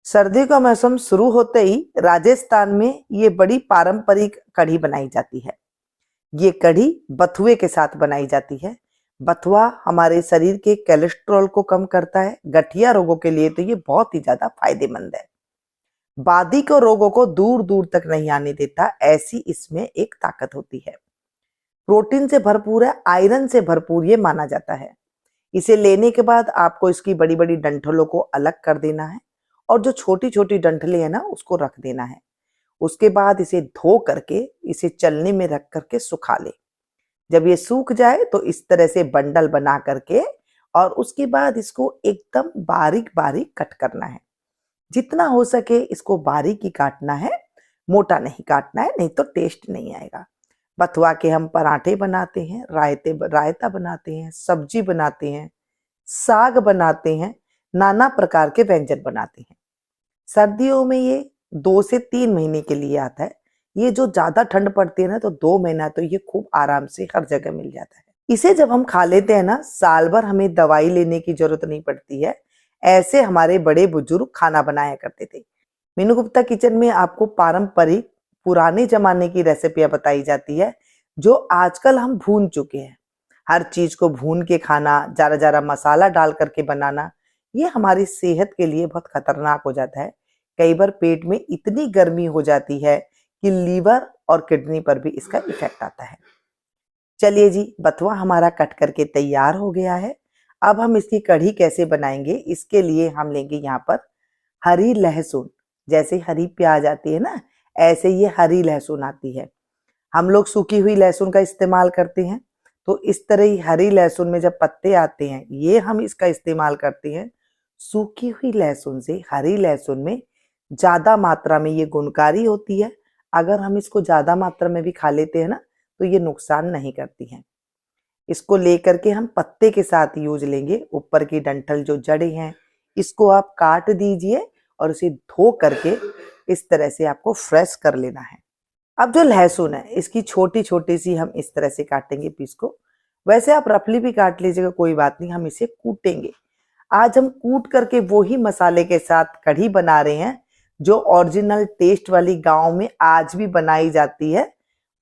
सर्दी का मौसम शुरू होते ही राजस्थान में ये बड़ी पारंपरिक कढ़ी बनाई जाती है। ये कढ़ी बथुए के साथ बनाई जाती है। बथुआ हमारे शरीर के कोलेस्ट्रॉल को कम करता है। गठिया रोगों के लिए तो ये बहुत ही ज्यादा फायदेमंद है। बादी को रोगों को दूर दूर तक नहीं आने देता, ऐसी इसमें एक ताकत होती है। प्रोटीन से भरपूर है, आयरन से भरपूर ये माना जाता है। इसे लेने के बाद आपको इसकी बड़ी बड़ी डंठलों को अलग कर देना है और जो छोटी छोटी डंठलें है ना उसको रख देना है। उसके बाद इसे धो करके इसे चलनी में रख करके सुखा ले। जब ये सूख जाए तो इस तरह से बंडल बना करके और उसके बाद इसको एकदम बारीक बारीक कट करना है। जितना हो सके इसको बारीक ही काटना है, मोटा नहीं काटना है, नहीं तो टेस्ट नहीं आएगा। बथुआ के हम पराठे बनाते हैं, रायता बनाते हैं, सब्जी बनाते हैं, साग बनाते हैं, नाना प्रकार के व्यंजन बनाते हैं। सर्दियों में ये 2 से 3 महीने के लिए आता है। ये जो ज्यादा ठंड पड़ती है ना तो 2 महीना तो ये खूब आराम से हर जगह मिल जाता है। इसे जब हम खा लेते हैं ना, साल भर हमें दवाई लेने की जरूरत नहीं पड़ती है। ऐसे हमारे बड़े बुजुर्ग खाना बनाया करते थे। मीनू गुप्ता किचन में आपको पारंपरिक पुराने जमाने की रेसिपियां बताई जाती है जो आजकल हम भूल चुके हैं। हर चीज को भून के खाना, जरा जरा मसाला डाल करके बनाना, ये हमारी सेहत के लिए बहुत खतरनाक हो जाता है। कई बार पेट में इतनी गर्मी हो जाती है कि लीवर और किडनी पर भी इसका इफेक्ट आता है। चलिए जी, बथुआ हमारा कट करके तैयार हो गया है। अब हम इसकी कढ़ी कैसे बनाएंगे, इसके लिए हम लेंगे यहाँ पर हरी लहसुन। जैसे हरी प्याज आती है ना, ऐसे ये हरी लहसुन आती है। हम लोग सूखी हुई लहसुन का इस्तेमाल करते हैं, तो इस तरह ही हरी लहसुन में जब पत्ते आते हैं ये हम इसका इस्तेमाल करते हैं। सूखी हुई लहसुन से हरी लहसुन में ज्यादा मात्रा में ये गुणकारी होती है। अगर हम इसको ज्यादा मात्रा में भी खा लेते हैं ना तो ये नुकसान नहीं करती है। इसको लेकर के हम पत्ते के साथ यूज लेंगे। ऊपर की डंठल जो जड़ें हैं इसको आप काट दीजिए और इसे धो करके इस तरह से आपको फ्रेश कर लेना है। अब जो लहसुन है इसकी छोटी छोटी सी हम इस तरह से काटेंगे पीस को। वैसे आप रफली भी काट लीजिएगा, कोई बात नहीं, हम इसे कूटेंगे। आज हम कूट करके वो ही मसाले के साथ कढ़ी बना रहे हैं जो ओरिजिनल टेस्ट वाली गांव में आज भी बनाई जाती है।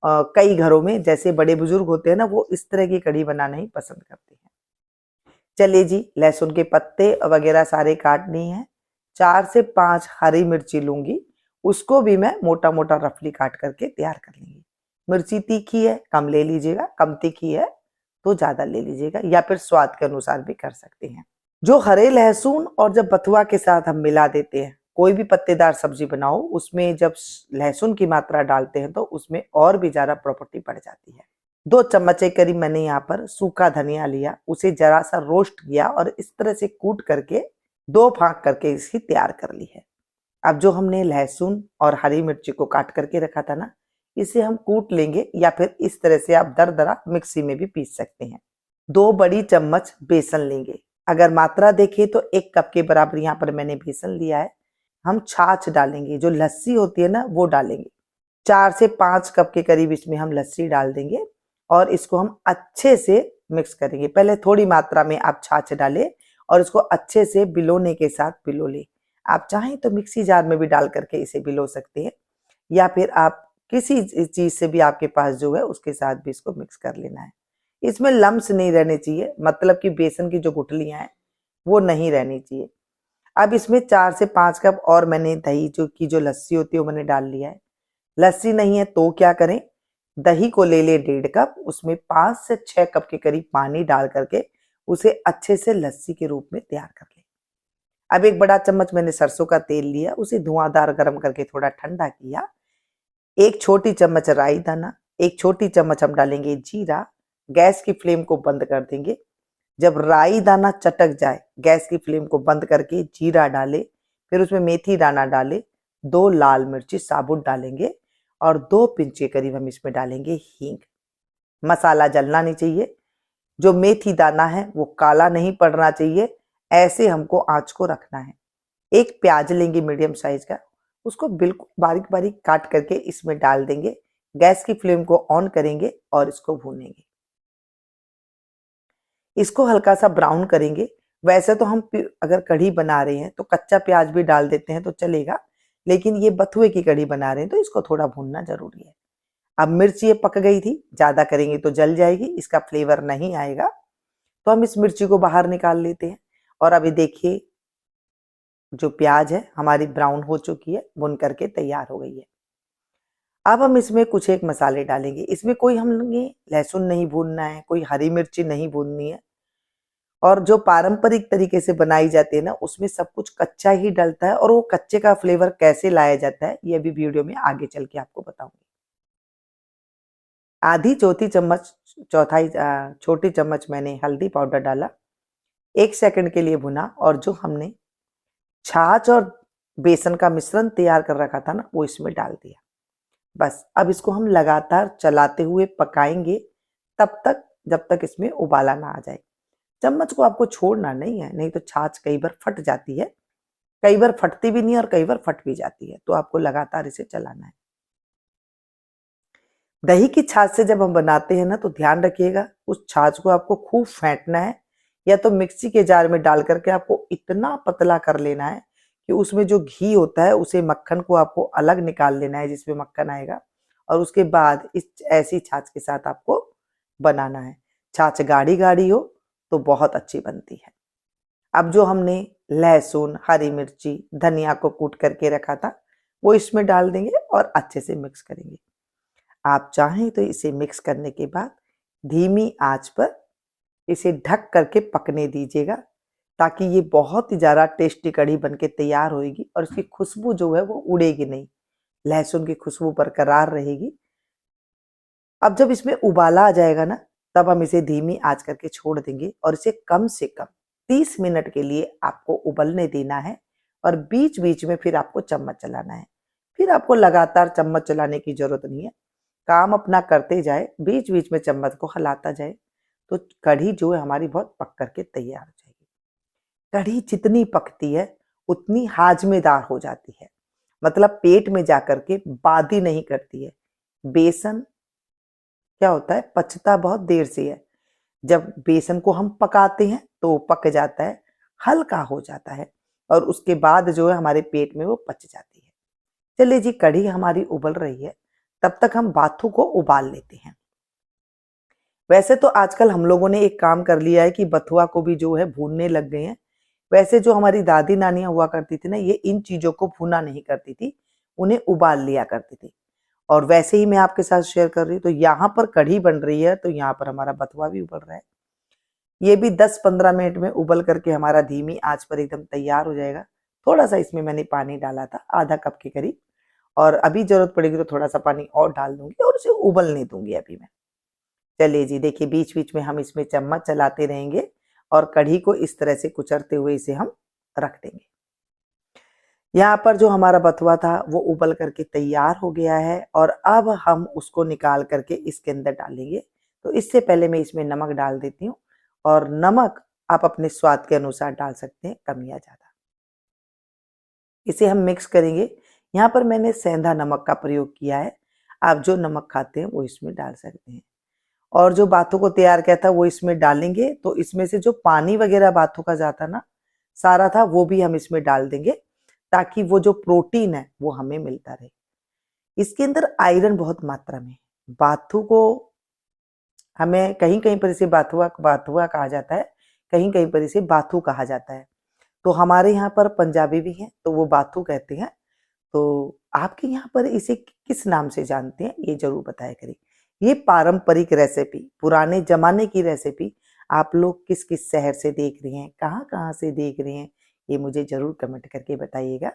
कई घरों में जैसे बड़े बुजुर्ग होते हैं ना, वो इस तरह की कढ़ी बनाना ही पसंद करते हैं। चलिए जी, लहसुन के पत्ते वगैरह सारे काटने हैं। 4 से 5 हरी मिर्ची लूंगी, उसको भी मैं मोटा मोटा रफली काट करके तैयार कर लेंगे। मिर्ची तीखी है कम ले लीजिएगा, कम तीखी है तो ज्यादा ले लीजिएगा, या फिर स्वाद के अनुसार भी कर सकते हैं। जो हरे लहसुन और जब बथुआ के साथ हम मिला देते हैं, कोई भी पत्तेदार सब्जी बनाओ उसमें जब लहसुन की मात्रा डालते हैं तो उसमें और भी ज्यादा प्रॉपर्टी बढ़ जाती है। 2 चम्मच के करीब मैंने यहाँ पर सूखा धनिया लिया, उसे जरा सा रोस्ट किया और इस तरह से कूट करके 2 फांक करके इसकी तैयार कर ली है। अब जो हमने लहसुन और हरी मिर्ची को काट करके रखा था ना, इसे हम कूट लेंगे या फिर इस तरह से आप दरदरा मिक्सी में भी पीस सकते हैं। 2 बड़ी चम्मच बेसन लेंगे। अगर मात्रा देखें तो 1 कप के बराबर यहाँ पर मैंने बेसन लिया है। हम छाछ डालेंगे, जो लस्सी होती है ना वो डालेंगे। 4 से 5 कप के करीब इसमें हम लस्सी डाल देंगे और इसको हम अच्छे से मिक्स करेंगे। पहले थोड़ी मात्रा में आप छाछ डालें और इसको अच्छे से बिलोने के साथ बिलो लें। आप चाहें तो मिक्सी जार में भी डाल करके इसे बिलो सकते हैं, या फिर आप किसी चीज से भी आपके पास जो है उसके साथ भी इसको मिक्स कर लेना है। इसमें लम्स नहीं रहने चाहिए, मतलब कि बेसन की जो गुठलियां हैं वो नहीं रहनी चाहिए। अब इसमें 4 से 5 कप और मैंने दही जो लस्सी होती है वो मैंने डाल लिया है। लस्सी नहीं है तो क्या करें, दही को ले ले 1.5 कप, उसमें 5 से 6 कप के करीब पानी डाल करके उसे अच्छे से लस्सी के रूप में तैयार कर ले। अब 1 बड़ा चम्मच मैंने सरसों का तेल लिया, उसे धुआंधार गर्म करके थोड़ा ठंडा किया। 1 छोटी चम्मच राई दाना, 1 छोटी चम्मच हम डालेंगे जीरा। गैस की फ्लेम को बंद कर देंगे। जब राई दाना चटक जाए, गैस की फ्लेम को बंद करके जीरा डाले, फिर उसमें मेथी दाना डाले, 2 लाल मिर्ची साबुत डालेंगे और 2 पिंच के करीब हम इसमें डालेंगे हींग। मसाला जलना नहीं चाहिए। जो मेथी दाना है वो काला नहीं पड़ना चाहिए, ऐसे हमको आंच को रखना है। 1 प्याज लेंगे मीडियम साइज का, उसको बिल्कुल बारीक बारीक काट करके इसमें डाल देंगे। गैस की फ्लेम को ऑन करेंगे और इसको भूनेंगे। इसको हल्का सा ब्राउन करेंगे। वैसे तो हम अगर कढ़ी बना रहे हैं तो कच्चा प्याज भी डाल देते हैं तो चलेगा, लेकिन ये बथुए की कढ़ी बना रहे हैं तो इसको थोड़ा भूनना जरूरी है। अब मिर्च ये पक गई थी, ज्यादा करेंगे तो जल जाएगी, इसका फ्लेवर नहीं आएगा, तो हम इस मिर्ची को बाहर निकाल लेते हैं। और अभी देखिए जो प्याज है हमारी ब्राउन हो चुकी है, भुन करके तैयार हो गई है। अब हम इसमें कुछ एक मसाले डालेंगे। इसमें कोई हमें लहसुन नहीं भूनना है, कोई हरी मिर्ची नहीं भूननी है, और जो पारंपरिक तरीके से बनाई जाती है ना, उसमें सब कुछ कच्चा ही डलता है, और वो कच्चे का फ्लेवर कैसे लाया जाता है ये भी वीडियो में आगे चल के आपको बताऊंगी। आधी चौथी चम्मच चौथाई छोटी चम्मच मैंने हल्दी पाउडर डाला, 1 सेकंड के लिए भुना, और जो हमने छाछ और बेसन का मिश्रण तैयार कर रखा था ना, वो इसमें डाल दिया। बस अब इसको हम लगातार चलाते हुए पकाएंगे तब तक जब तक इसमें उबाला ना आ जाए। चम्मच को आपको छोड़ना नहीं है, नहीं तो छाछ कई बार फट जाती है, कई बार फटती भी नहीं और कई बार फट भी जाती है, तो आपको लगातार इसे चलाना है। दही की छाछ से जब हम बनाते हैं ना, तो ध्यान रखिएगा उस छाछ को आपको खूब फेंटना है, या तो मिक्सी के जार में डाल करके आपको इतना पतला कर लेना है कि उसमें जो घी होता है उसे मक्खन को आपको अलग निकाल लेना है, जिसमें मक्खन आएगा, और उसके बाद इस ऐसी छाछ के साथ आपको बनाना है। छाछ गाढ़ी गाढ़ी हो तो बहुत अच्छी बनती है। अब जो हमने लहसुन, हरी मिर्ची, धनिया को कूट करके रखा था वो इसमें डाल देंगे और अच्छे से मिक्स करेंगे। आप चाहें तो इसे मिक्स करने के बाद धीमी आंच पर इसे ढक करके पकने दीजिएगा, ताकि ये बहुत ही ज़्यादा टेस्टी कढ़ी बनके तैयार होगी और इसकी खुशबू जो है वो उड़ेगी नहीं, लहसुन की खुशबू बरकरार रहेगी। अब जब इसमें उबाला आ जाएगा ना, तब हम इसे धीमी आंच करके छोड़ देंगे और इसे कम से कम 30 मिनट के लिए आपको उबलने देना है, और बीच बीच में फिर आपको चम्मच चलाना है। फिर आपको लगातार चम्मच चलाने की जरूरत नहीं है, काम अपना करते जाए, बीच बीच में चम्मच को हिलाता जाए, तो कढ़ी जो है हमारी बहुत पक करके तैयार हो जाएगी। कढ़ी जितनी पकती है उतनी हाजमेदार हो जाती है, मतलब पेट में जाकर के बादी नहीं करती है। बेसन क्या होता है, पचता बहुत देर से है, जब बेसन को हम पकाते हैं तो वो पक जाता है, हल्का हो जाता है, और उसके बाद जो है हमारे पेट में वो पच जाती है। चलिए जी, कढ़ी हमारी उबल रही है, तब तक हम बाथू को उबाल लेते हैं। वैसे तो आजकल हम लोगों ने एक काम कर लिया है कि बथुआ को भी जो है भूनने लग गए हैं। वैसे जो हमारी दादी नानियां हुआ करती थी ना, ये इन चीजों को भूना नहीं करती थी, उन्हें उबाल लिया करती थी। और वैसे ही मैं आपके साथ शेयर कर रही हूँ, तो यहाँ पर कढ़ी बन रही है तो यहाँ पर हमारा बथुआ भी उबल रहा है। ये भी 10-15 मिनट में उबल करके हमारा धीमी आंच पर एकदम तैयार हो जाएगा। थोड़ा सा इसमें मैंने पानी डाला था, आधा कप के करीब, और अभी जरूरत पड़ेगी तो थोड़ा सा पानी और डाल दूंगी और उसे उबलने दूंगी अभी मैं। चलिए जी, देखिए बीच बीच में हम इसमें चम्मच चलाते रहेंगे और कढ़ी को इस तरह से कुचरते हुए इसे हम रख देंगे। यहाँ पर जो हमारा बथुआ था वो उबल करके तैयार हो गया है, और अब हम उसको निकाल करके इसके अंदर डालेंगे। तो इससे पहले मैं इसमें नमक डाल देती हूँ, और नमक आप अपने स्वाद के अनुसार डाल सकते हैं, कम या ज्यादा। इसे हम मिक्स करेंगे। यहाँ पर मैंने सेंधा नमक का प्रयोग किया है, आप जो नमक खाते हैं वो इसमें डाल सकते हैं। और जो बाथू को तैयार किया था वो इसमें डालेंगे, तो इसमें से जो पानी वगैरह बाथू का जाता ना सारा था, वो भी हम इसमें डाल देंगे, ताकि वो जो प्रोटीन है वो हमें मिलता रहे। इसके अंदर आयरन बहुत मात्रा में है। बाथू को हमें कहीं कहीं पर इसे बाथुआ बाथुआ कहा जाता है, कहीं कहीं पर इसे बाथू कहा जाता है। तो हमारे यहाँ पर पंजाबी भी हैं तो वो बाथू कहते हैं। तो आपके यहाँ पर इसे किस नाम से जानते हैं ये जरूर बताया करें। ये पारंपरिक रेसिपी, पुराने जमाने की रेसिपी, आप लोग किस किस शहर से देख रहे हैं, कहाँ कहाँ से देख रहे हैं, ये मुझे जरूर कमेंट करके बताइएगा,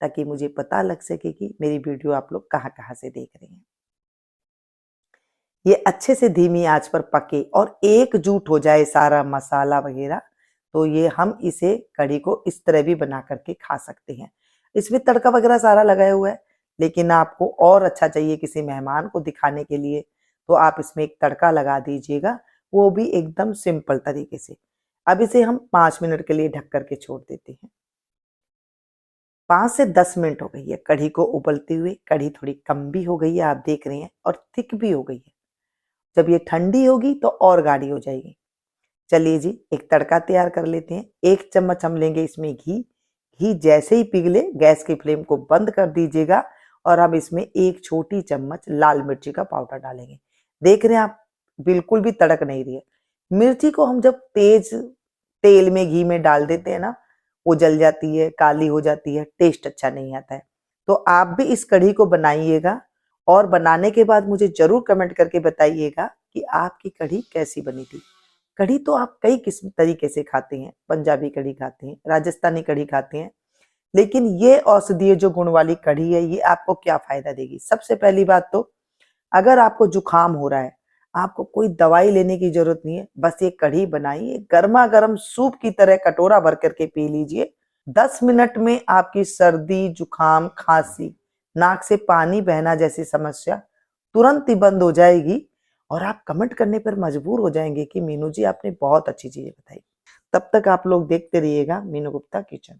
ताकि मुझे पता लग सके कि मेरी वीडियो आप लोग कहाँ कहाँ से देख रहे हैं। ये अच्छे से धीमी आंच पर पके और एकजुट हो जाए सारा मसाला वगैरह, तो ये हम इसे कढ़ी को इस तरह भी बना करके खा सकते हैं। इसमें तड़का वगैरह सारा लगाया हुआ है, लेकिन आपको और अच्छा चाहिए किसी मेहमान को दिखाने के लिए, तो आप इसमें एक तड़का लगा दीजिएगा, वो भी एकदम सिंपल तरीके से। अब इसे हम 5 मिनट के लिए ढक करके छोड़ देते हैं। 5 से 10 मिनट हो गई है कढ़ी को उबलते हुए। कढ़ी थोड़ी कम भी हो गई है, आप देख रहे हैं, और थिक भी हो गई है। जब ये ठंडी होगी तो और गाढ़ी हो जाएगी। चलिए जी, एक तड़का तैयार कर लेते हैं। 1 चम्मच हम लेंगे इसमें घी। घी जैसे ही पिघले गैस की फ्लेम को बंद कर दीजिएगा और अब इसमें 1 छोटी चम्मच लाल मिर्ची का पाउडर डालेंगे। देख रहे हैं आप, बिल्कुल भी तड़क नहीं रही है। मिर्ची को हम जब तेज तेल में घी में डाल देते हैं ना, वो जल जाती है, काली हो जाती है, टेस्ट अच्छा नहीं आता है। तो आप भी इस कढ़ी को बनाइएगा और बनाने के बाद मुझे जरूर कमेंट करके बताइएगा कि आपकी कढ़ी कैसी बनी थी। कढ़ी तो आप कई किस्म तरीके से खाते हैं, पंजाबी कढ़ी खाते हैं, राजस्थानी कढ़ी खाते हैं, लेकिन ये औषधीय जो गुण वाली कढ़ी है ये आपको क्या फायदा देगी। सबसे पहली बात तो अगर आपको जुकाम हो रहा है, आपको कोई दवाई लेने की जरूरत नहीं है, बस ये कढ़ी बनाइए, गर्मा गर्म सूप की तरह कटोरा भर करके पी लीजिए। 10 मिनट में आपकी सर्दी, जुकाम, खांसी, नाक से पानी बहना जैसी समस्या तुरंत ही बंद हो जाएगी और आप कमेंट करने पर मजबूर हो जाएंगे कि मीनू जी आपने बहुत अच्छी चीजें बताई। तब तक आप लोग देखते रहिएगा मीनू गुप्ता किचन।